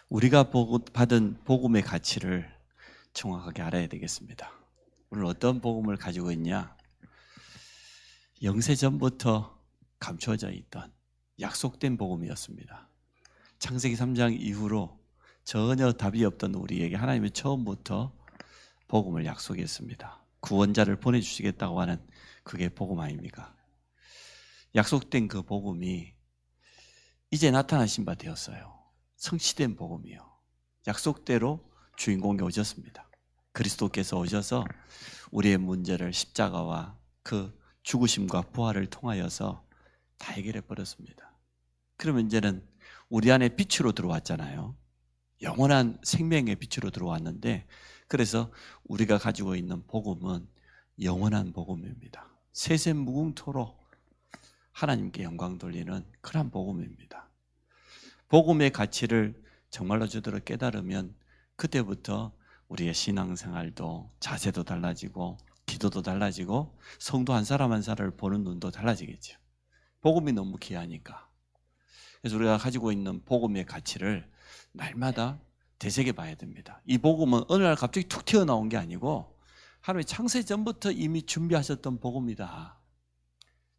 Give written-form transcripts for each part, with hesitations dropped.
우리가 받은 복음의 가치를 정확하게 알아야 되겠습니다. 오늘 어떤 복음을 가지고 있냐? 영세전부터 감추어져 있던 약속된 복음이었습니다. 창세기 3장 이후로 전혀 답이 없던 우리에게 하나님이 처음부터 복음을 약속했습니다. 구원자를 보내주시겠다고 하는 그게 복음 아닙니까? 약속된 그 복음이 이제 나타나신 바 되었어요. 성취된 복음이요. 약속대로 주인공이 오셨습니다. 그리스도께서 오셔서 우리의 문제를 십자가와 그 죽으심과 부활을 통하여서 다 해결해 버렸습니다. 그러면 이제는 우리 안에 빛으로 들어왔잖아요. 영원한 생명의 빛으로 들어왔는데, 그래서 우리가 가지고 있는 복음은 영원한 복음입니다. 세세 무궁토록 하나님께 영광 돌리는 그런 복음입니다. 복음의 가치를 정말로 제대로 깨달으면 그때부터 우리의 신앙생활도 자세도 달라지고 기도도 달라지고 성도 한 사람 한 사람을 보는 눈도 달라지겠죠. 복음이 너무 귀하니까. 그래서 우리가 가지고 있는 복음의 가치를 날마다 되새겨 봐야 됩니다. 이 복음은 어느 날 갑자기 툭 튀어나온 게 아니고 하나님이 창세 전부터 이미 준비하셨던 복음이다.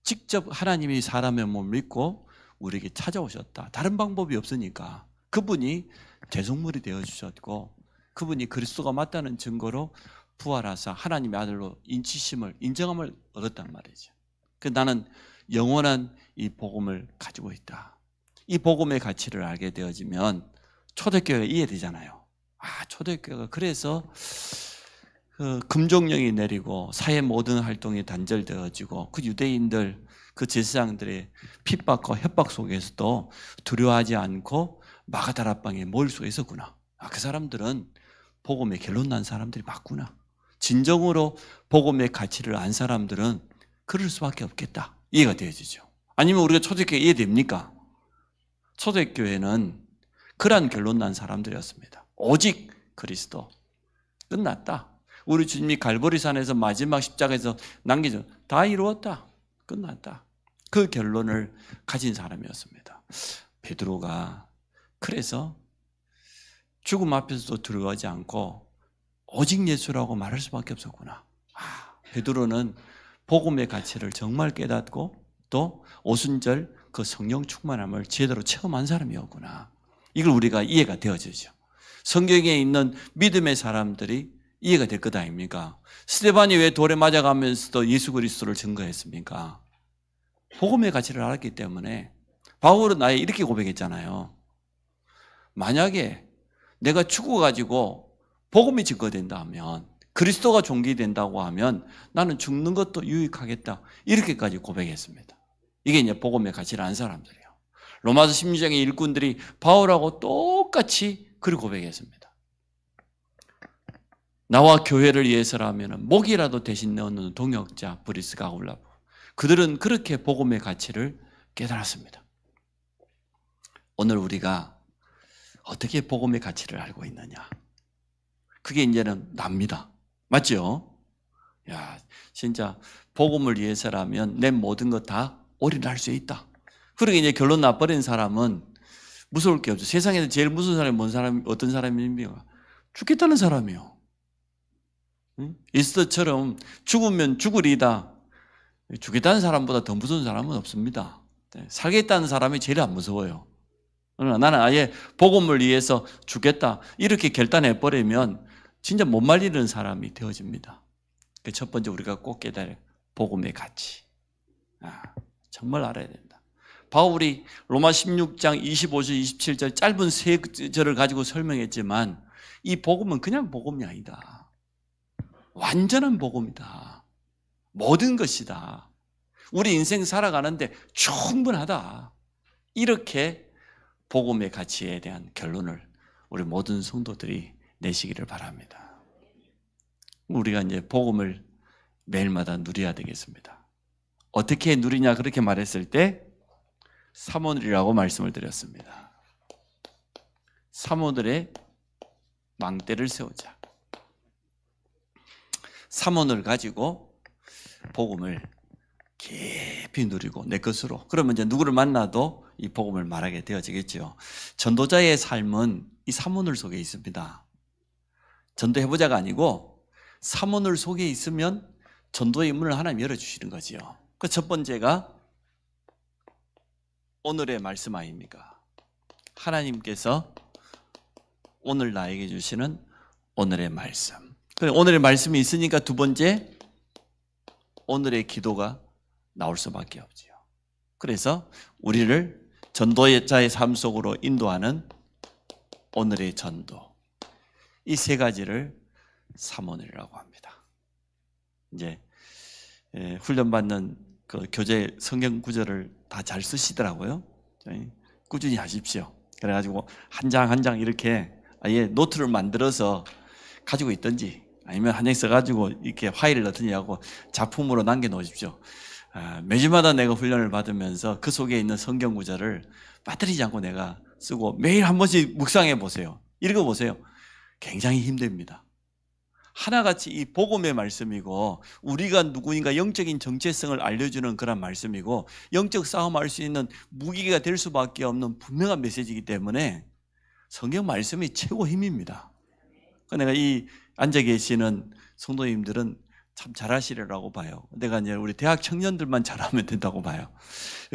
직접 하나님이 사람의 몸을 믿고 우리에게 찾아오셨다. 다른 방법이 없으니까 그분이 대속물이 되어주셨고 그분이 그리스도가 맞다는 증거로 부활하사 하나님의 아들로 인정함을 얻었단 말이죠. 그래서 나는 영원한 이 복음을 가지고 있다. 이 복음의 가치를 알게 되어지면 초대교회가 이해되잖아요. 초대교회가 그래서 그 금종령이 내리고 사회 모든 활동이 단절되어지고 그 유대인들 그 제사장들의 핍박과 협박 속에서도 두려워하지 않고 마가다라방에 모일 수가 있었구나. 그 사람들은 복음에 결론 난 사람들이 맞구나. 진정으로 복음의 가치를 안 사람들은 그럴 수밖에 없겠다. 이해가 되어지죠. 아니면 우리가 초대교회 이해됩니까? 초대교회는 그러한 결론 난 사람들이었습니다. 오직 그리스도. 끝났다. 우리 주님이 갈보리산에서 마지막 십자가에서 남기죠. 다 이루었다. 끝났다. 그 결론을 가진 사람이었습니다. 베드로가 그래서 죽음 앞에서도 두려워하지 않고 오직 예수라고 말할 수밖에 없었구나. 베드로는 복음의 가치를 정말 깨닫고 또 오순절 그 성령 충만함을 제대로 체험한 사람이었구나. 이걸 우리가 이해가 되어지죠. 성경에 있는 믿음의 사람들이 이해가 될 것 아닙니까? 스데반이 왜 돌에 맞아가면서도 예수 그리스도를 증거했습니까? 복음의 가치를 알았기 때문에. 바울은 아예 이렇게 고백했잖아요. 만약에 내가 죽어가지고 복음이 증거된다 하면, 그리스도가 존귀된다고 하면 나는 죽는 것도 유익하겠다. 이렇게까지 고백했습니다. 이게 이제 복음의 가치를 아는 사람들이에요. 로마서 16장의 일꾼들이 바울하고 똑같이 그렇게 고백했습니다. 나와 교회를 위해서라면 목이라도 대신 내어놓는 동역자 브리스가 아울라브. 그들은 그렇게 복음의 가치를 깨달았습니다. 오늘 우리가 어떻게 복음의 가치를 알고 있느냐? 그게 이제는 납니다. 맞죠? 야, 진짜 복음을 위해서라면 내 모든 것 다 올인할 수 있다. 그러게 이제 결론 나버린 사람은 무서울 게 없죠. 세상에서 제일 무서운 사람이 어떤 사람입니까? 죽겠다는 사람이요. 에스더처럼 죽으면 죽으리다. 죽겠다는 사람보다 더 무서운 사람은 없습니다. 살겠다는 사람이 제일 안 무서워요. 나는 아예 복음을 위해서 죽겠다 이렇게 결단해버리면 진짜 못 말리는 사람이 되어집니다. 첫 번째 우리가 꼭 깨달아야 복음의 가치. 정말 알아야 된다. 바울이 로마 16장 25절 27절 짧은 세 절을 가지고 설명했지만 이 복음은 그냥 복음이 아니다. 완전한 복음이다. 모든 것이다. 우리 인생 살아가는데 충분하다. 이렇게 복음의 가치에 대한 결론을 우리 모든 성도들이 내시기를 바랍니다. 우리가 이제 복음을 매일마다 누려야 되겠습니다. 어떻게 누리냐 그렇게 말했을 때 사모들이라고 말씀을 드렸습니다. 사모들의 망대를 세우자. 사모를 가지고 복음을 깊이 누리고 내 것으로. 그러면 이제 누구를 만나도 이 복음을 말하게 되어지겠죠. 전도자의 삶은 이 삼오늘 속에 있습니다. 전도해보자가 아니고 삼오늘 속에 있으면 전도의 문을 하나님 열어주시는 거지요. 그 첫 번째가 오늘의 말씀 아닙니까? 하나님께서 오늘 나에게 주시는 오늘의 말씀. 오늘의 말씀이 있으니까 두 번째, 오늘의 기도가 나올 수밖에 없지요. 그래서 우리를 전도자의 삶 속으로 인도하는 오늘의 전도, 이 세 가지를 삼오늘이라고 합니다. 이제 훈련받는 그 교재 성경 구절을 다 잘 쓰시더라고요. 꾸준히 하십시오. 그래가지고 한 장 한 장 이렇게 아예 노트를 만들어서 가지고 있든지 아니면 한 장 써가지고 이렇게 파일을 넣든지 하고 작품으로 남겨놓으십시오. 매주마다 내가 훈련을 받으면서 그 속에 있는 성경 구절을 빠뜨리지 않고 내가 쓰고 매일 한 번씩 묵상해 보세요. 읽어보세요. 굉장히 힘듭니다. 하나같이 이 복음의 말씀이고 우리가 누구인가 영적인 정체성을 알려주는 그런 말씀이고 영적 싸움할 수 있는 무기가 될 수밖에 없는 분명한 메시지이기 때문에 성경 말씀이 최고 힘입니다. 내가 이 앉아 계시는 성도님들은 참 잘하시리라고 봐요. 내가 이제 우리 대학 청년들만 잘하면 된다고 봐요.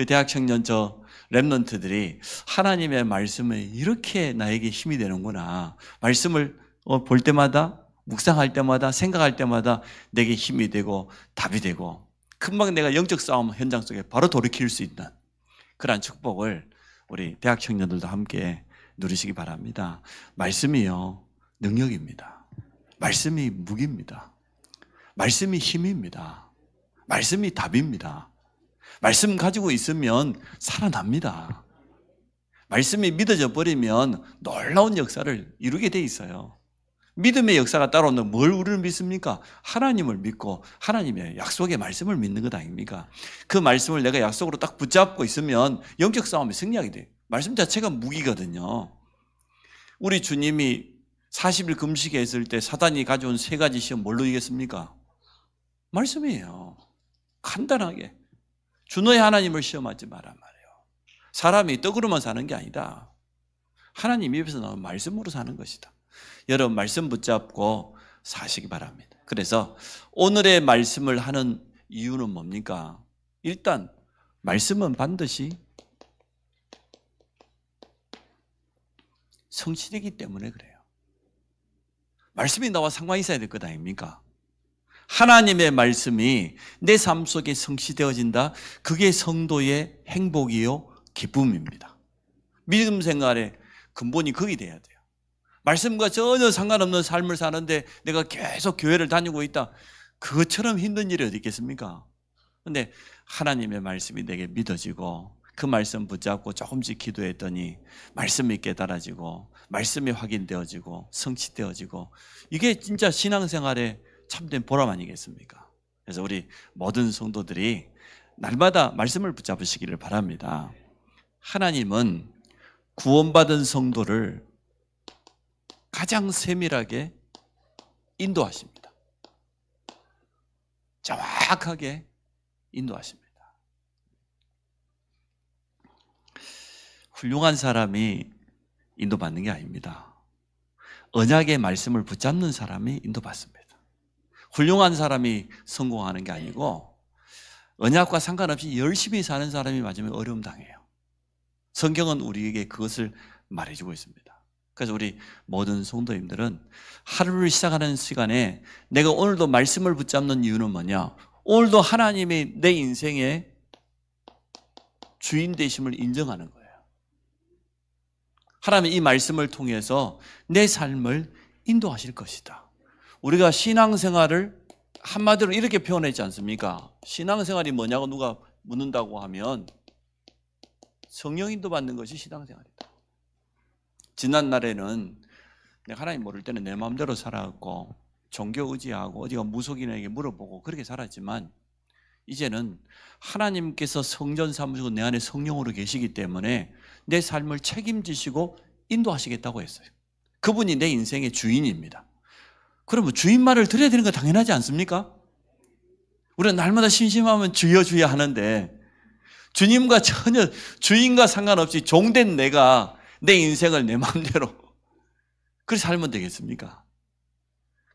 대학 청년 저 랩런트들이 하나님의 말씀에 이렇게 나에게 힘이 되는구나. 말씀을 볼 때마다 묵상할 때마다 생각할 때마다 내게 힘이 되고 답이 되고 금방 내가 영적 싸움 현장 속에 바로 돌이킬 수 있는 그러한 축복을 우리 대학 청년들도 함께 누리시기 바랍니다. 말씀이요 능력입니다. 말씀이 무기입니다. 말씀이 힘입니다. 말씀이 답입니다. 말씀 가지고 있으면 살아납니다. 말씀이 믿어져 버리면 놀라운 역사를 이루게 돼 있어요. 믿음의 역사가 따라오는 뭘 우리를 믿습니까? 하나님을 믿고 하나님의 약속의 말씀을 믿는 것 아닙니까? 그 말씀을 내가 약속으로 딱 붙잡고 있으면 영적 싸움에 승리하게 돼요. 말씀 자체가 무기거든요. 우리 주님이 40일 금식했을 때 사단이 가져온 세 가지 시험 뭘로 이겼습니까? 말씀이에요. 간단하게. 주너의 하나님을 시험하지 마란 말이에요. 사람이 떡으로만 사는 게 아니다. 하나님 입에서 나온 말씀으로 사는 것이다. 여러분 말씀 붙잡고 사시기 바랍니다. 그래서 오늘의 말씀을 하는 이유는 뭡니까? 일단 말씀은 반드시 성취되기 때문에 그래요. 말씀이 나와 상관이 있어야 될 것 아닙니까? 하나님의 말씀이 내 삶 속에 성취되어진다. 그게 성도의 행복이요 기쁨입니다. 믿음 생활의 근본이 거기 돼야 돼요. 말씀과 전혀 상관없는 삶을 사는데 내가 계속 교회를 다니고 있다. 그것처럼 힘든 일이 어디 있겠습니까? 그런데 하나님의 말씀이 내게 믿어지고 그 말씀 붙잡고 조금씩 기도했더니 말씀이 깨달아지고 말씀이 확인되어지고 성취되어지고 이게 진짜 신앙생활의 참된 보람 아니겠습니까? 그래서 우리 모든 성도들이 날마다 말씀을 붙잡으시기를 바랍니다. 하나님은 구원받은 성도를 가장 세밀하게 인도하십니다. 정확하게 인도하십니다. 훌륭한 사람이 인도받는 게 아닙니다. 언약의 말씀을 붙잡는 사람이 인도받습니다. 훌륭한 사람이 성공하는 게 아니고 언약과 상관없이 열심히 사는 사람이 맞으면 어려움 당해요. 성경은 우리에게 그것을 말해주고 있습니다. 그래서 우리 모든 성도님들은 하루를 시작하는 시간에 내가 오늘도 말씀을 붙잡는 이유는 뭐냐? 오늘도 하나님이 내 인생의 주인 되심을 인정하는 거예요. 하나님 이 말씀을 통해서 내 삶을 인도하실 것이다. 우리가 신앙생활을 한마디로 이렇게 표현하지 않습니까? 신앙생활이 뭐냐고 누가 묻는다고 하면 성령 인도받는 것이 신앙생활이다. 지난날에는 내가 하나님 모를 때는 내 마음대로 살아왔고 종교 의지하고 어디가 무속인에게 물어보고 그렇게 살았지만 이제는 하나님께서 성전 삼으시고 내 안에 성령으로 계시기 때문에 내 삶을 책임지시고 인도하시겠다고 했어요. 그분이 내 인생의 주인입니다. 그러면 주인 말을 들어야 되는 거 당연하지 않습니까? 우리는 날마다 심심하면 주여 주여 하는데 주님과 전혀 주인과 상관없이 종된 내가 내 인생을 내 마음대로 그렇게 살면 되겠습니까?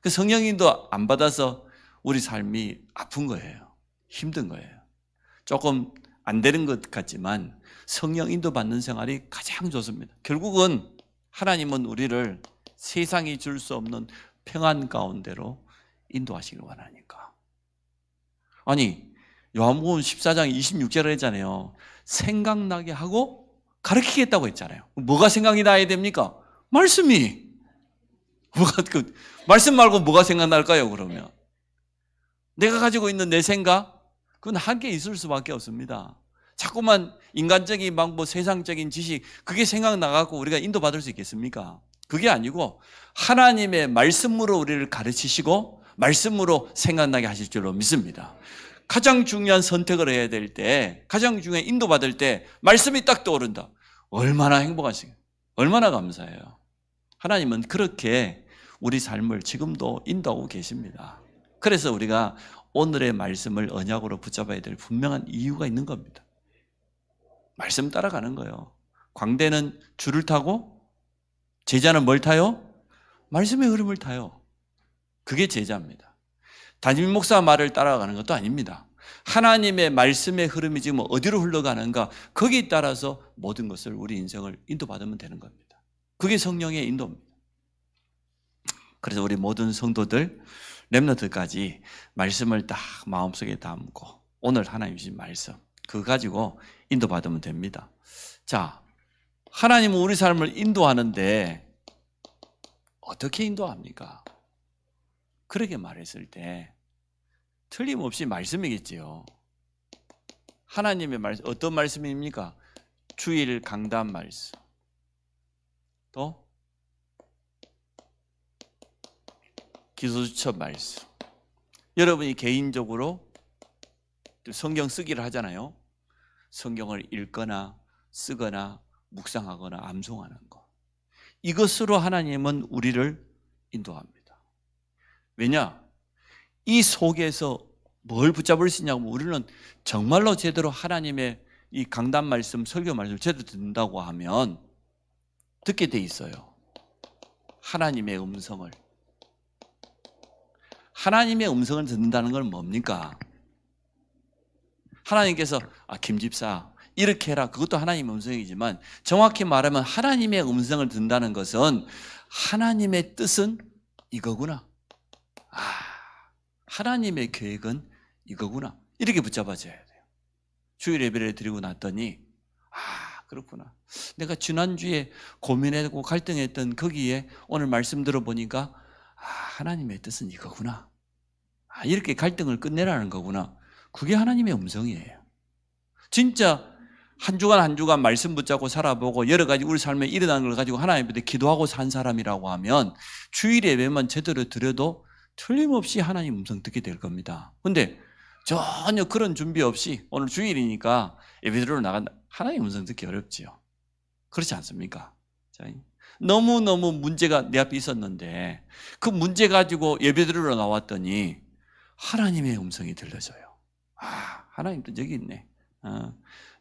그 성령님도 안 받아서 우리 삶이 아픈 거예요. 힘든 거예요. 조금 안 되는 것 같지만 성령 인도 받는 생활이 가장 좋습니다. 결국은 하나님은 우리를 세상이 줄 수 없는 평안 가운데로 인도하시길 원하니까. 아니, 요한복음 14장 26절에 했잖아요. 생각나게 하고 가르치겠다고 했잖아요. 뭐가 생각이 나야 됩니까? 말씀이. 말씀 말고 뭐가 생각날까요, 그러면? 내가 가지고 있는 내 생각? 그건 한계 있을 수밖에 없습니다. 자꾸만 인간적인 방법, 세상적인 지식, 그게 생각나갖고 우리가 인도받을 수 있겠습니까? 그게 아니고 하나님의 말씀으로 우리를 가르치시고 말씀으로 생각나게 하실 줄로 믿습니다. 가장 중요한 선택을 해야 될 때, 가장 중요한 인도받을 때 말씀이 딱 떠오른다. 얼마나 행복하시겠어요? 얼마나 감사해요. 하나님은 그렇게 우리 삶을 지금도 인도하고 계십니다. 그래서 우리가 오늘의 말씀을 언약으로 붙잡아야 될 분명한 이유가 있는 겁니다. 말씀 따라가는 거예요. 광대는 줄을 타고 제자는 뭘 타요? 말씀의 흐름을 타요. 그게 제자입니다. 담임 목사 말을 따라가는 것도 아닙니다. 하나님의 말씀의 흐름이 지금 어디로 흘러가는가, 거기에 따라서 모든 것을 우리 인생을 인도받으면 되는 겁니다. 그게 성령의 인도입니다. 그래서 우리 모든 성도들, 렘넌트까지 말씀을 딱 마음속에 담고 오늘 하나님 주신 말씀 그거 가지고 인도받으면 됩니다. 자, 하나님은 우리 삶을 인도하는데 어떻게 인도합니까? 그렇게 말했을 때 틀림없이 말씀이겠지요. 하나님의 말씀, 어떤 말씀입니까? 주일 강단 말씀, 또 기도수첩 말씀. 여러분이 개인적으로 성경 쓰기를 하잖아요. 성경을 읽거나 쓰거나 묵상하거나 암송하는 것. 이것으로 하나님은 우리를 인도합니다. 왜냐? 이 속에서 뭘 붙잡을 수 있냐고, 우리는 정말로 제대로 하나님의 이 강단 말씀, 설교 말씀을 제대로 듣는다고 하면 듣게 돼 있어요. 하나님의 음성을. 하나님의 음성을 듣는다는 건 뭡니까? 하나님께서 김 집사 이렇게 해라, 그것도 하나님의 음성이지만 정확히 말하면 하나님의 음성을 듣는다는 것은 하나님의 뜻은 이거구나, 하나님의 계획은 이거구나, 이렇게 붙잡아줘야 돼요. 주일 예배를 드리고 났더니 그렇구나, 내가 지난주에 고민하고 갈등했던 거기에 오늘 말씀 들어보니까 하나님의 뜻은 이거구나, 이렇게 갈등을 끝내라는 거구나. 그게 하나님의 음성이에요. 진짜 한 주간 한 주간 말씀 붙잡고 살아보고 여러 가지 우리 삶에 일어나는 걸 가지고 하나님 앞에 기도하고 산 사람이라고 하면 주일 예배만 제대로 드려도 틀림없이 하나님 음성 듣게 될 겁니다. 근데 전혀 그런 준비 없이 오늘 주일이니까 예배 드리러 나간다, 하나님 음성 듣기 어렵지요. 그렇지 않습니까? 너무너무 문제가 내 앞에 있었는데 그 문제 가지고 예배 드리러 나왔더니 하나님의 음성이 들려져요. 하나님 또 여기 있네.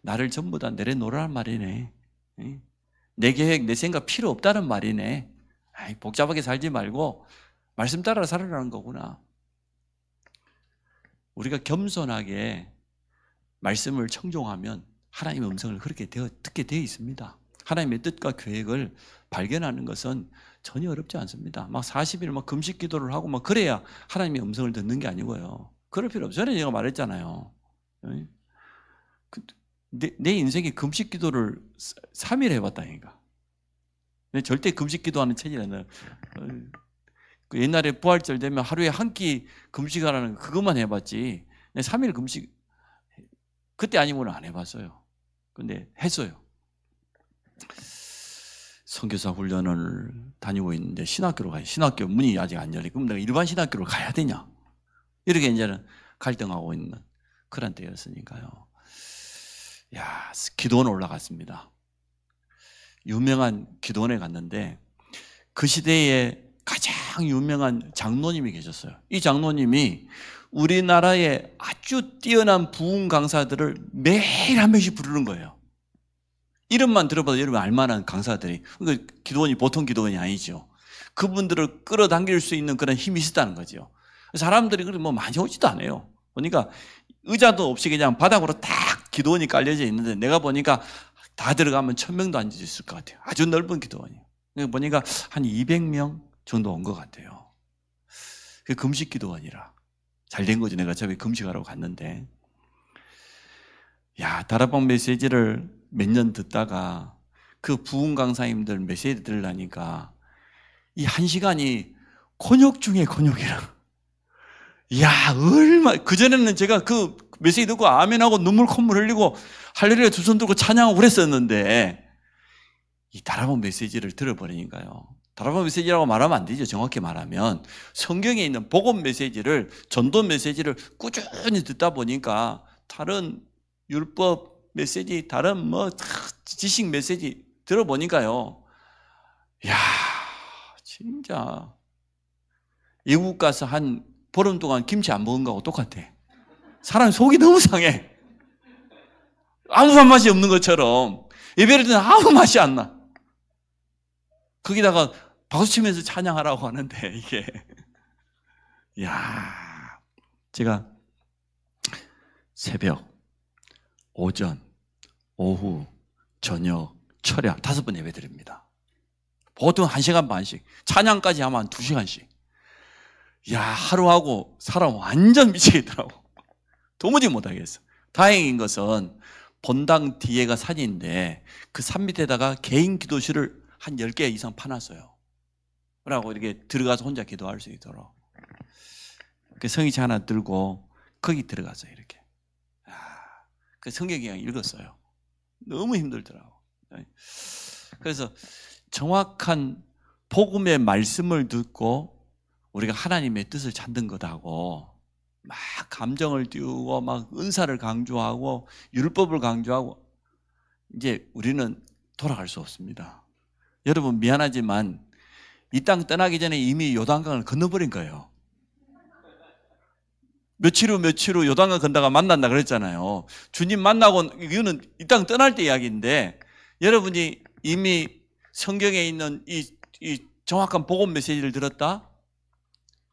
나를 전부 다 내려놓으라는 말이네. 내 계획, 내 생각 필요 없다는 말이네. 복잡하게 살지 말고 말씀 따라 살아라는 거구나. 우리가 겸손하게 말씀을 청종하면 하나님의 음성을 그렇게 듣게 되어 있습니다. 하나님의 뜻과 계획을 발견하는 것은 전혀 어렵지 않습니다. 막 40일 막 금식 기도를 하고 막 그래야 하나님의 음성을 듣는 게 아니고요. 그럴 필요 없어요. 전에 제가 말했잖아요. 내 인생에 금식 기도를 3일 해봤다니까. 절대 금식 기도하는 체질이 아니라 옛날에 부활절 되면 하루에 한 끼 금식하라는 그것만 해봤지 3일 금식 그때 아니면 안 해봤어요. 근데 했어요. 선교사 훈련을 다니고 있는데 신학교로 가요. 신학교 문이 아직 안 열려. 그럼 내가 일반 신학교로 가야 되냐? 이렇게 이제는 갈등하고 있는 그런 때였으니까요. 기도원에 올라갔습니다. 유명한 기도원에 갔는데 그 시대에 가장 유명한 장로님이 계셨어요. 이 장로님이 우리나라의 아주 뛰어난 부흥 강사들을 매일 한 명씩 부르는 거예요. 이름만 들어봐도 여러분 알만한 강사들이. 그러니까 기도원이 보통 기도원이 아니죠. 그분들을 끌어당길 수 있는 그런 힘이 있었다는 거죠. 사람들이 그렇게 뭐 많이 오지도 않아요. 보니까 의자도 없이 그냥 바닥으로 딱 기도원이 깔려져 있는데 내가 보니까 다 들어가면 1000명도 앉아 있을 것 같아요. 아주 넓은 기도원이에요. 보니까 한 200명 정도 온 것 같아요. 그 금식 기도원이라 잘 된 거죠. 내가 저번에 금식하러 갔는데, 야, 다락방 메시지를 몇 년 듣다가 그 부흥 강사님들 메시지 들으려니까 이 1시간이 곤욕 중에 곤욕이라. 야, 그전에는 제가 그 메시지 듣고 아멘하고 눈물 콧물 흘리고 할렐루야 두 손 들고 찬양하고 그랬었는데, 이 다락방 메시지를 들어버리니까요. 다락방 메시지라고 말하면 안 되죠. 정확히 말하면 성경에 있는 복음 메시지를, 전도 메시지를 꾸준히 듣다 보니까 다른 율법 메시지, 다른 뭐 지식 메시지 들어보니까요, 야, 진짜 외국 가서 한 보름 동안 김치 안 먹은 거하고 똑같아. 사람 속이 너무 상해. 아무 맛이 없는 것처럼 예배를 드는 아무 맛이 안 나. 거기다가 박수치면서 찬양하라고 하는데 이게, 야, 제가 새벽, 오전, 오후, 저녁, 철야 5번 예배 드립니다. 보통 1시간 반씩, 찬양까지 하면 한 2시간씩. 야, 하루하고 사람 완전 미치겠더라고. 도무지 못하겠어. 다행인 것은 본당 뒤에가 산인데 그 산 밑에다가 개인 기도실을 한 10개 이상 파놨어요. 그러고 이렇게 들어가서 혼자 기도할 수 있도록. 그 성의치 하나 들고 거기 들어갔어요. 이렇게. 그 성경 그냥 읽었어요. 너무 힘들더라고. 그래서 정확한 복음의 말씀을 듣고 우리가 하나님의 뜻을 찾는 것하고 막 감정을 띄우고 막 은사를 강조하고 율법을 강조하고, 이제 우리는 돌아갈 수 없습니다. 여러분 미안하지만 이 땅 떠나기 전에 이미 요단강을 건너버린 거예요. 며칠 후 요단강 건너가 만난다 그랬잖아요. 주님 만나고, 이거는 이 땅 떠날 때 이야기인데, 여러분이 이미 성경에 있는 이 정확한 복음 메시지를 들었다,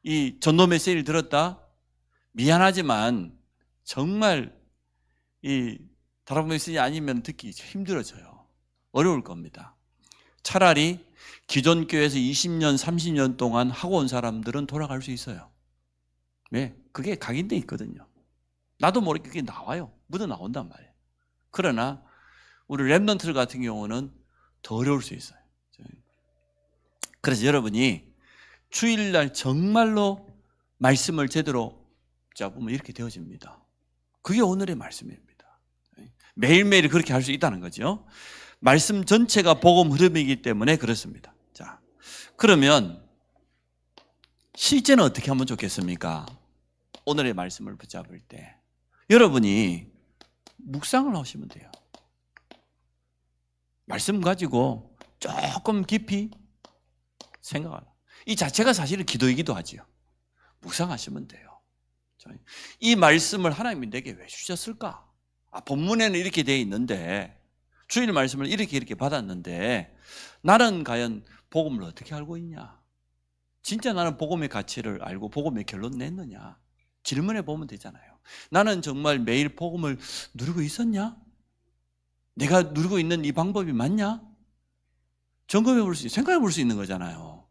이 전도 메시지를 들었다, 미안하지만 정말 이 다락방 메시지 아니면 듣기 힘들어져요. 어려울 겁니다. 차라리 기존 교회에서 20년, 30년 동안 하고 온 사람들은 돌아갈 수 있어요. 네, 그게 각인돼 있거든요. 나도 모르게 그게 나와요. 묻어 나온단 말이에요. 그러나 우리 랩런트 같은 경우는 더 어려울 수 있어요. 그래서 여러분이 주일날 정말로 말씀을 제대로 잡으면 이렇게 되어집니다. 그게 오늘의 말씀입니다. 매일매일 그렇게 할 수 있다는 거죠. 말씀 전체가 복음 흐름이기 때문에 그렇습니다. 자, 그러면 실제는 어떻게 하면 좋겠습니까? 오늘의 말씀을 붙잡을 때 여러분이 묵상을 하시면 돼요. 말씀 가지고 조금 깊이 생각하라. 이 자체가 사실은 기도이기도 하지요. 묵상하시면 돼요. 이 말씀을 하나님이 내게 왜 주셨을까? 본문에는 이렇게 되어 있는데, 주일 말씀을 이렇게 받았는데 나는 과연 복음을 어떻게 알고 있냐? 진짜 나는 복음의 가치를 알고 복음의 결론 냈느냐? 질문해 보면 되잖아요. 나는 정말 매일 복음을 누리고 있었냐? 내가 누리고 있는 이 방법이 맞냐? 점검해 볼 수, 생각해 볼 수 있는 거잖아요.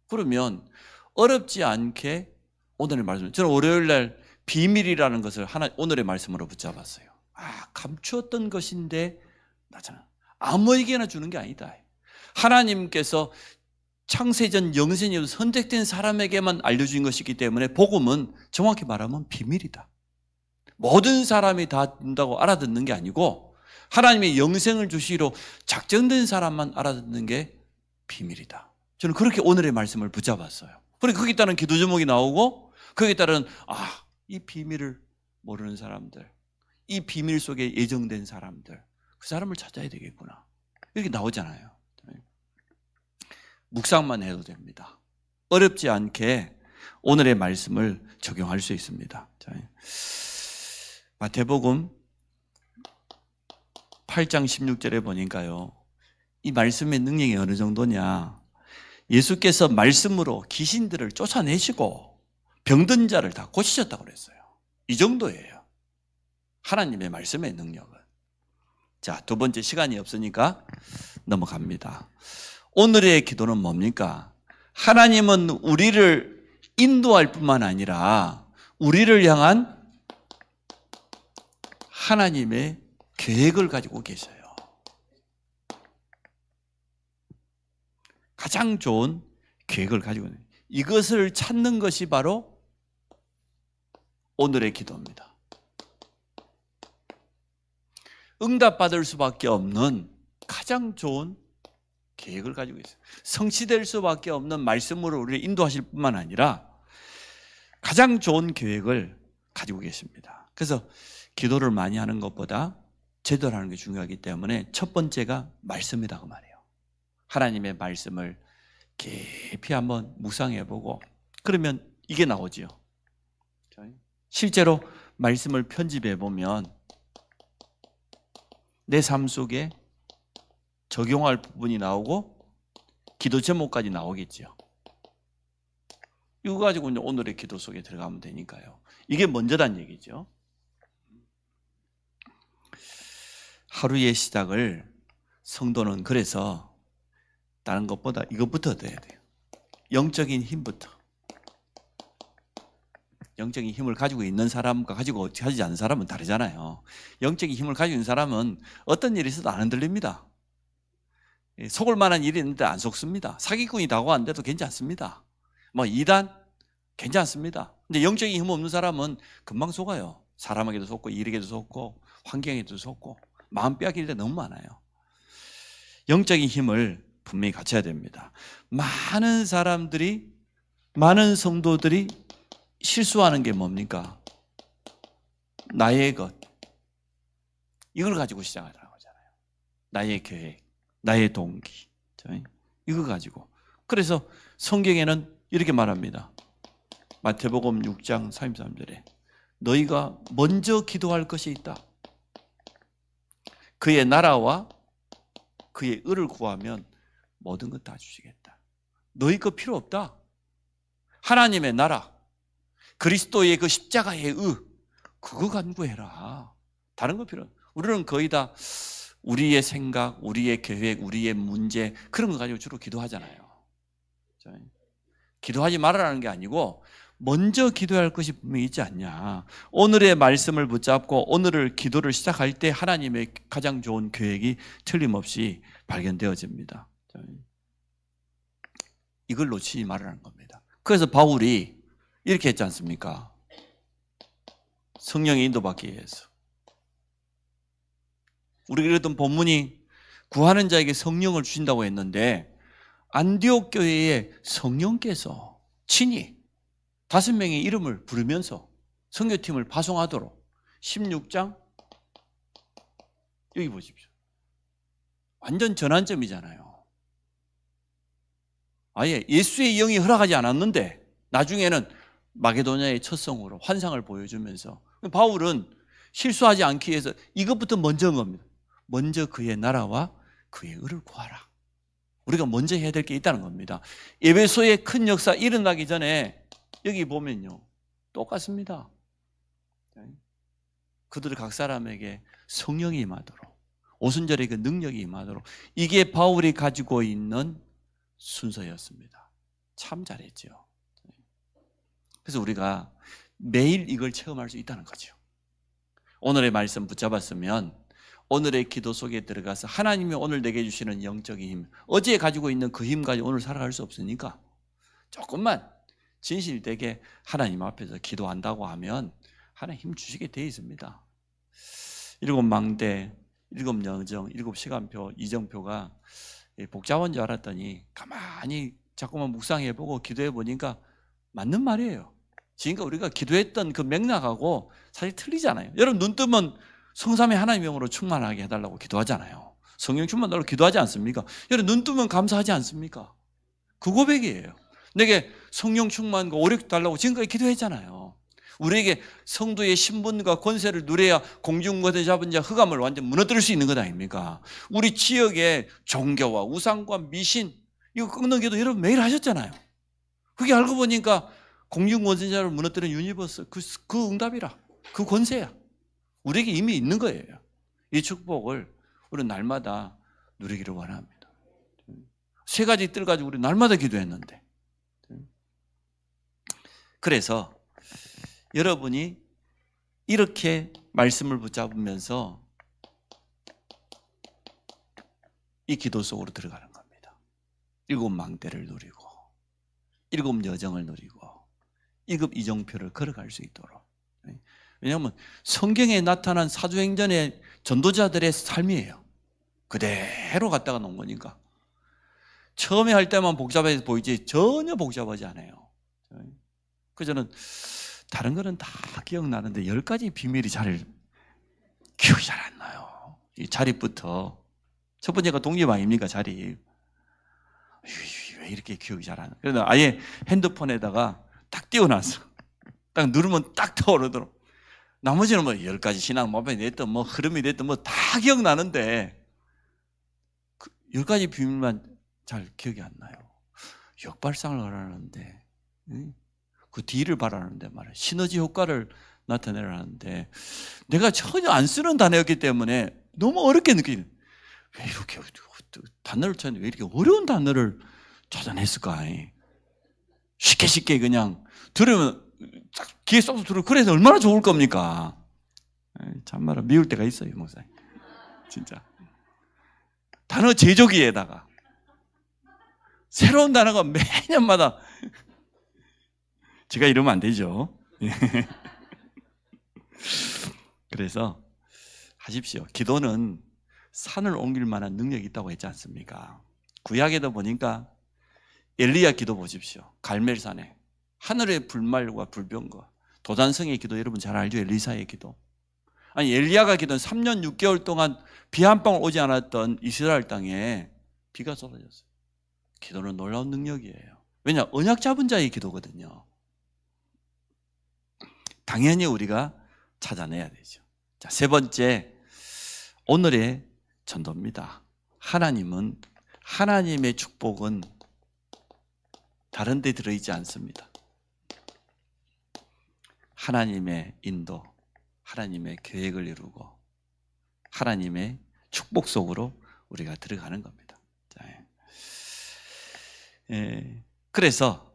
그러면 어렵지 않게 오늘의 말씀, 저는 월요일 날 비밀이라는 것을 오늘의 말씀으로 붙잡았어요. 감추었던 것인데 나잖아. 아무에게나 주는 게 아니다. 하나님께서 창세전 영생에서 선택된 사람에게만 알려준 것이기 때문에 복음은 정확히 말하면 비밀이다. 모든 사람이 다 듣는다고 알아듣는 게 아니고 하나님의 영생을 주시기로 작정된 사람만 알아듣는 게 비밀이다. 저는 그렇게 오늘의 말씀을 붙잡았어요. 그리고 거기에 따른 기도 제목이 나오고 거기에 따른 이 비밀을 모르는 사람들, 이 비밀 속에 예정된 사람들, 그 사람을 찾아야 되겠구나. 이렇게 나오잖아요. 묵상만 해도 됩니다. 어렵지 않게 오늘의 말씀을 적용할 수 있습니다. 마태복음 8장 16절에 보니까요, 이 말씀의 능력이 어느 정도냐, 예수께서 말씀으로 귀신들을 쫓아내시고 병든 자를 다 고치셨다고 그랬어요. 이 정도예요. 하나님의 말씀의 능력은. 자, 두 번째, 시간이 없으니까 넘어갑니다. 오늘의 기도는 뭡니까? 하나님은 우리를 인도할 뿐만 아니라 우리를 향한 하나님의 계획을 가지고 계셔요. 가장 좋은 계획을 가지고 있는, 이것을 찾는 것이 바로 오늘의 기도입니다. 응답받을 수밖에 없는 가장 좋은 계획을 가지고 있어요. 성취될 수밖에 없는 말씀으로 우리를 인도하실 뿐만 아니라 가장 좋은 계획을 가지고 계십니다. 그래서 기도를 많이 하는 것보다 제대로 하는 게 중요하기 때문에 첫 번째가 말씀이라고 말해요. 하나님의 말씀을 깊이 한번 묵상해보고 그러면 이게 나오죠. 실제로 말씀을 편집해보면 내 삶 속에 적용할 부분이 나오고 기도 제목까지 나오겠죠. 이거 가지고 이제 오늘의 기도 속에 들어가면 되니까요. 이게 먼저란 얘기죠. 하루의 시작을 성도는 그래서 다른 것보다 이것부터 돼야 돼요. 영적인 힘부터. 영적인 힘을 가지고 있는 사람과 가지지 않은 사람은 다르잖아요. 영적인 힘을 가지고 있는 사람은 어떤 일이 있어도 안 흔들립니다. 속을 만한 일이 있는데 안 속습니다. 사기꾼이 다가왔는데도 괜찮습니다. 뭐 이단 괜찮습니다. 근데 영적인 힘 없는 사람은 금방 속아요. 사람에게도 속고 일에게도 속고 환경에도 속고 마음 빼앗길 때 너무 많아요. 영적인 힘을 분명히 갖춰야 됩니다. 많은 사람들이, 많은 성도들이 실수하는 게 뭡니까? 나의 것. 이걸 가지고 시작하라는 거잖아요. 나의 계획, 나의 동기. 이거 가지고. 그래서 성경에는 이렇게 말합니다. 마태복음 6장 33절에 너희가 먼저 기도할 것이 있다. 그의 나라와 그의 의를 구하면 모든 것 다 주시겠다. 너희 거 필요 없다. 하나님의 나라, 그리스도의 그 십자가의 의, 그거 간구해라. 다른 거 필요 없다. 우리는 거의 다 우리의 생각, 우리의 계획, 우리의 문제 그런 거 가지고 주로 기도하잖아요. 기도하지 말아라는 게 아니고 먼저 기도할 것이 분명히 있지 않냐. 오늘의 말씀을 붙잡고 오늘을 기도를 시작할 때 하나님의 가장 좋은 계획이 틀림없이 발견되어집니다. 이걸 놓치지 말아라는 겁니다. 그래서 바울이 이렇게 했지 않습니까? 성령의 인도받기 위해서. 우리가 읽었던 본문이 구하는 자에게 성령을 주신다고 했는데 안디옥 교회에 성령께서 친히 5명의 이름을 부르면서 선교팀을 파송하도록 16장 여기 보십시오. 완전 전환점이잖아요. 아예 예수의 영이 허락하지 않았는데 나중에는 마게도냐의 첫 성으로 환상을 보여주면서 바울은 실수하지 않기 위해서 이것부터 먼저 한 겁니다. 먼저 그의 나라와 그의 의를 구하라. 우리가 먼저 해야 될 게 있다는 겁니다. 에베소의 큰 역사 일어나기 전에 여기 보면요 똑같습니다. 그들 각 사람에게 성령이 임하도록 오순절에 그 능력이 임하도록 이게 바울이 가지고 있는 순서였습니다. 참 잘했죠. 그래서 우리가 매일 이걸 체험할 수 있다는 거죠. 오늘의 말씀 붙잡았으면 오늘의 기도 속에 들어가서 하나님이 오늘 내게 주시는 영적인 힘, 어제 가지고 있는 그 힘 가지고 오늘 살아갈 수 없으니까 조금만 진실되게 하나님 앞에서 기도한다고 하면 하나님 힘 주시게 되어 있습니다. 7망대, 7영정, 7시간표, 이정표가 복잡한 줄 알았더니 가만히 자꾸만 묵상해보고 기도해보니까 맞는 말이에요. 지금까지 우리가 기도했던 그 맥락하고 사실 틀리잖아요. 여러분 눈 뜨면 성삼위 하나님의 영으로 충만하게 해달라고 기도하잖아요. 성령 충만하라고 기도하지 않습니까? 여러분 눈 뜨면 감사하지 않습니까? 그 고백이에요. 내게 성령 충만과 오력 달라고 지금까지 기도했잖아요. 우리에게 성도의 신분과 권세를 누려야 공중거대 잡은 자 흑암을 완전 무너뜨릴 수 있는 것 아닙니까? 우리 지역의 종교와 우상과 미신 이거 끊는 기도 여러분 매일 하셨잖아요. 그게 알고 보니까 공중권세자를 무너뜨리는 유니버스 그 응답이라. 그 권세야. 우리에게 이미 있는 거예요. 이 축복을 우리는 날마다 누리기를 원합니다. 세 가지 뜰 가지고 우리 날마다 기도했는데. 그래서 여러분이 이렇게 말씀을 붙잡으면서 이 기도 속으로 들어가는 겁니다. 7 망대를 누리고 7 여정을 누리고 7 이정표를 걸어갈 수 있도록. 왜냐하면 성경에 나타난 사도행전의 전도자들의 삶이에요. 그대로 갖다가 놓은 거니까. 처음에 할 때만 복잡해 보이지 전혀 복잡하지 않아요. 그래서 저는 다른 거는 다 기억나는데 10가지 비밀이 기억이 잘 안 나요. 이 자립부터. 첫 번째가 독립 아닙니까? 자립. 왜 이렇게 기억이 잘 안 나? 그래서 아예 핸드폰에다가 딱 띄워놨어. 딱 누르면 딱 떠오르도록. 나머지는 뭐 10가지 신앙 모범이 됐든 뭐 흐름이 됐든 뭐 다 기억나는데 그 10가지 비밀만 잘 기억이 안 나요. 역발상을 하라는데 그 뒤를 바라는데 말이야. 시너지 효과를 나타내라는데 내가 전혀 안 쓰는 단어였기 때문에 너무 어렵게 느끼는. 왜 이렇게 단어를 찾는데 왜 이렇게 어려운 단어를 찾아냈을까? 쉽게 그냥 들으면 귀에 쏙쏙 들으면 그래서 얼마나 좋을 겁니까? 참말로 미울 때가 있어요, 목사님. 진짜. 단어 제조기에다가 새로운 단어가 매년마다 제가 이러면 안 되죠. 그래서 하십시오. 기도는 산을 옮길 만한 능력이 있다고 했지 않습니까? 구약에도 보니까 엘리야 기도 보십시오. 갈멜산에 하늘의 불말과 불병과 도단성의 기도 여러분 잘 알죠? 엘리사의 기도. 아니 엘리야가 기도는 3년 6개월 동안 비 한 방울 오지 않았던 이스라엘 땅에 비가 쏟아졌어요. 기도는 놀라운 능력이에요. 왜냐? 언약 잡은 자의 기도거든요. 당연히 우리가 찾아내야 되죠. 자, 세 번째 오늘의 전도입니다. 하나님의 축복은 다른 데 들어있지 않습니다. 하나님의 인도, 하나님의 계획을 이루고 하나님의 축복 속으로 우리가 들어가는 겁니다. 자, 그래서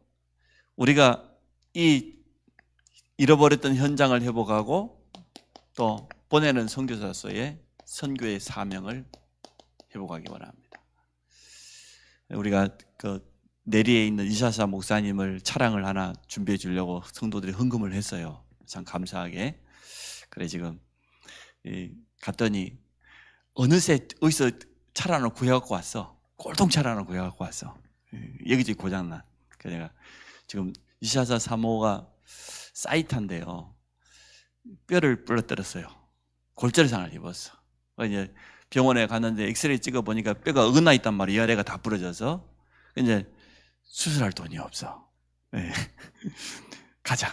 우리가 이 잃어버렸던 현장을 회복하고 또 보내는 선교사소의 선교의 사명을 회복하기 원합니다. 우리가 그 내리에 있는 이샤사 목사님을 차량을 하나 준비해 주려고 성도들이 헌금을 했어요. 참 감사하게. 그래 지금 갔더니 어느새 어디서 차량을 구해갖고 왔어. 꼴통 차량을 구해갖고 왔어. 여기저기 고장난. 그래서 내가 지금 이샤사 사모가 사이타인데요. 뼈를 부러뜨렸어요. 골절상을 입었어. 이제 병원에 갔는데 엑스레이 찍어보니까 뼈가 어긋나 있단 말이에요. 위아래가 다 부러져서. 이제 수술할 돈이 없어. 네. 가자.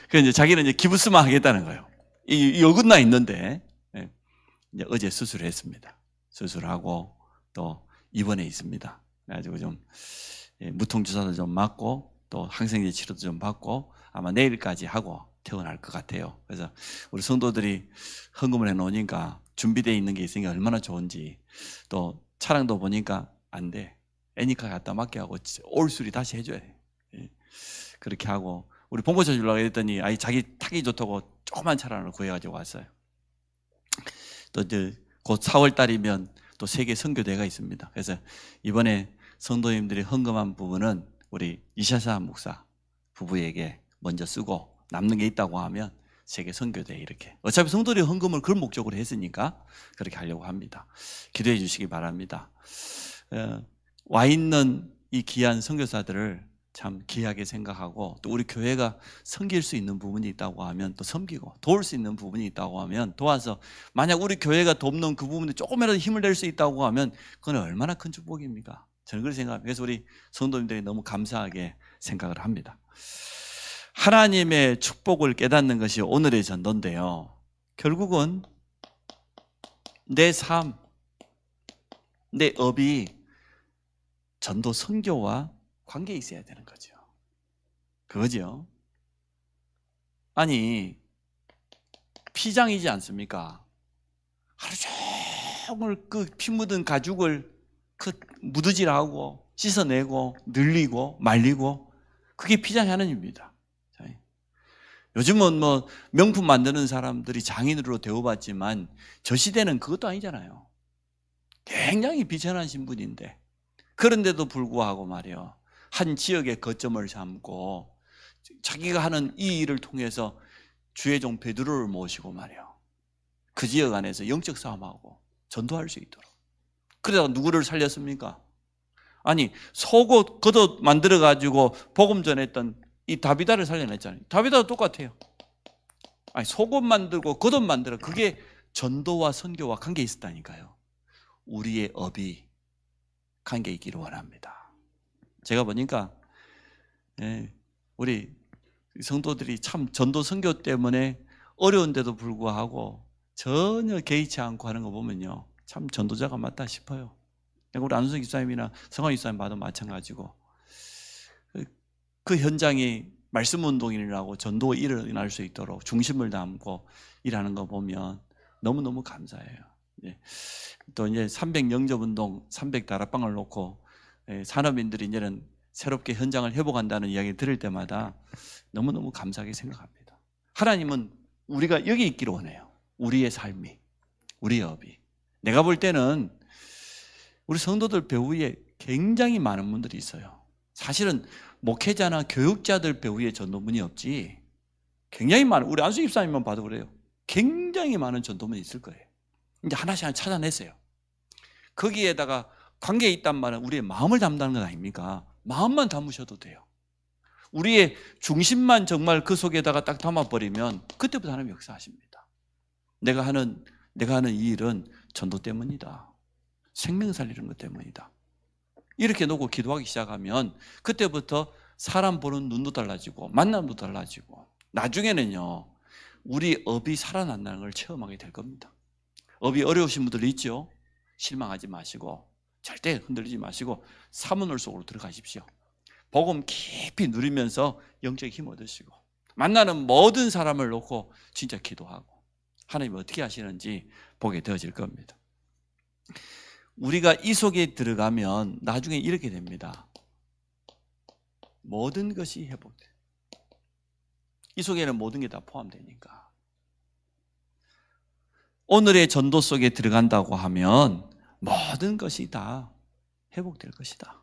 그래서 이제 자기는 이제 기부스만 하겠다는 거예요. 이 어긋나 있는데 네. 이제 어제 수술을 했습니다. 수술하고 또 입원해 있습니다. 그래가지고 좀 무통 주사도 좀 맞고 또 항생제 치료도 좀 받고 아마 내일까지 하고 퇴원할 것 같아요. 그래서 우리 성도들이 헌금을 해놓으니까 준비되어 있는 게 있으니까 얼마나 좋은지. 또 차량도 보니까 안 돼. 애니카 갖다 맡게 하고 올 수리 다시 해줘야 돼. 그렇게 하고 우리 봉고차 주려고 했더니 아이 자기 타기 좋다고 조그만 차량을 구해가지고 왔어요. 또 이제 곧 4월 달이면 또 세계 선교대회가 있습니다. 그래서 이번에 성도님들이 헌금한 부분은 우리 이샤사 목사 부부에게 먼저 쓰고 남는 게 있다고 하면 세계 선교대회 이렇게. 어차피 성도들이 헌금을 그런 목적으로 했으니까 그렇게 하려고 합니다. 기도해 주시기 바랍니다. 와 있는 이 귀한 선교사들을 참 귀하게 생각하고 또 우리 교회가 섬길 수 있는 부분이 있다고 하면 또 섬기고 도울 수 있는 부분이 있다고 하면 도와서 만약 우리 교회가 돕는 그 부분에 조금이라도 힘을 낼 수 있다고 하면 그건 얼마나 큰 축복입니까? 저는 그렇게 생각합니다. 그래서 우리 성도님들이 너무 감사하게 생각을 합니다. 하나님의 축복을 깨닫는 것이 오늘의 전도인데요. 결국은 내 삶, 내 업이 전도 선교와 관계 있어야 되는 거죠. 그거죠. 아니, 피장이지 않습니까? 하루 종일 그 피 묻은 가죽을 무드질하고 씻어내고 늘리고 말리고, 그게 피장이 하는 일입니다. 요즘은 뭐 명품 만드는 사람들이 장인으로 대우받지만 저 시대는 그것도 아니잖아요. 굉장히 비천한 신분인데, 그런데도 불구하고 말이요, 한 지역의 거점을 삼고 자기가 하는 이 일을 통해서 주의 종 베드로를 모시고 말이요, 그 지역 안에서 영적 싸움하고 전도할 수 있도록. 그러다가 누구를 살렸습니까? 아니, 속옷 겉옷 만들어 가지고 복음 전했던 이 다비다를 살려냈잖아요. 다비다도 똑같아요. 아니, 속옷 만들고 겉옷 만들어, 그게 전도와 선교와 관계 있었다니까요. 우리의 업이 관계 있기를 원합니다. 제가 보니까 우리 성도들이 참 전도 선교 때문에 어려운데도 불구하고 전혀 개의치 않고 하는 거 보면요, 참 전도자가 맞다 싶어요. 우리 안순석 집사님이나 성환 집사님 봐도 마찬가지고, 그 현장이 말씀 운동이라고 전도 일어날 수 있도록 중심을 담고 일하는 거 보면 너무너무 감사해요. 또 이제 300 영접 운동, 300 다락방을 놓고 산업인들이 이제는 새롭게 현장을 회복한다는 이야기를 들을 때마다 너무너무 감사하게 생각합니다. 하나님은 우리가 여기 있기를 원해요. 우리의 삶이, 우리의 업이. 내가 볼 때는 우리 성도들 배후에 굉장히 많은 분들이 있어요. 사실은 목회자나 교육자들 배후에 전도문이 없지, 굉장히 많은, 우리 안수 집사님만 봐도 그래요. 굉장히 많은 전도문이 있을 거예요. 이제 하나씩 찾아냈어요. 거기에다가 관계에 있단 말은 우리의 마음을 담다는 건 아닙니까? 마음만 담으셔도 돼요. 우리의 중심만 정말 그 속에다가 딱 담아버리면 그때부터 하나님 역사하십니다. 내가 하는 이 일은 전도 때문이다. 생명 살리는 것 때문이다. 이렇게 놓고 기도하기 시작하면 그때부터 사람 보는 눈도 달라지고 만남도 달라지고, 나중에는요, 우리 업이 살아난다는 걸 체험하게 될 겁니다. 업이 어려우신 분들 있죠? 실망하지 마시고, 절대 흔들리지 마시고 사문을 속으로 들어가십시오. 복음 깊이 누리면서 영적 힘 얻으시고, 만나는 모든 사람을 놓고 진짜 기도하고 하나님이 어떻게 하시는지 보게 되어질 겁니다. 우리가 이 속에 들어가면 나중에 이렇게 됩니다. 모든 것이 회복돼요. 이 속에는 모든 게 다 포함되니까. 오늘의 전도 속에 들어간다고 하면 모든 것이 다 회복될 것이다.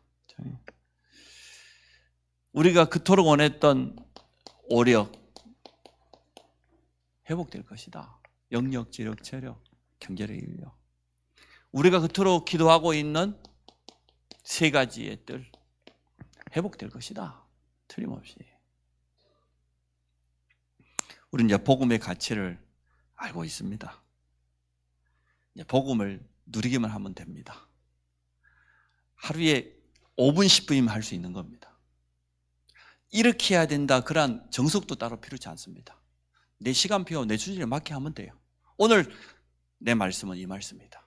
우리가 그토록 원했던 오력 회복될 것이다. 영력, 지력, 체력, 경제력, 인력. 우리가 그토록 기도하고 있는 세 가지의 뜰 회복될 것이다. 틀림없이. 우리는 이제 복음의 가치를 알고 있습니다. 이제 복음을 누리기만 하면 됩니다. 하루에 5분, 10분이면 할 수 있는 겁니다. 이렇게 해야 된다, 그런 정석도 따로 필요치 않습니다. 내 시간표, 내 수준에 맞게 하면 돼요. 오늘 내 말씀은 이 말씀이다.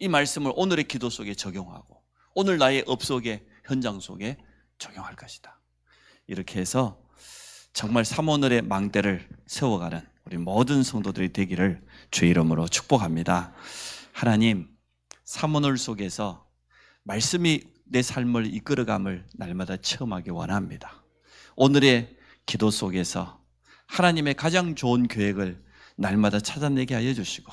이 말씀을 오늘의 기도 속에 적용하고 오늘 나의 업 속에, 현장 속에 적용할 것이다. 이렇게 해서 정말 삼오늘의 망대를 세워가는 우리 모든 성도들이 되기를 주의 이름으로 축복합니다. 하나님, 삼오늘 속에서 말씀이 내 삶을 이끌어감을 날마다 체험하기 원합니다. 오늘의 기도 속에서 하나님의 가장 좋은 계획을 날마다 찾아내게 하여 주시고,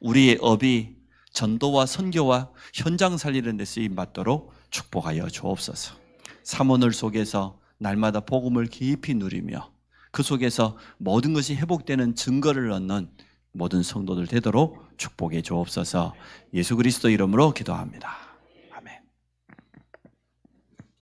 우리의 업이 전도와 선교와 현장 살리는 데 쓰임받도록 축복하여 주옵소서. 삼오늘 속에서 날마다 복음을 깊이 누리며 그 속에서 모든 것이 회복되는 증거를 얻는 모든 성도들 되도록 축복해 주옵소서. 예수 그리스도 이름으로 기도합니다.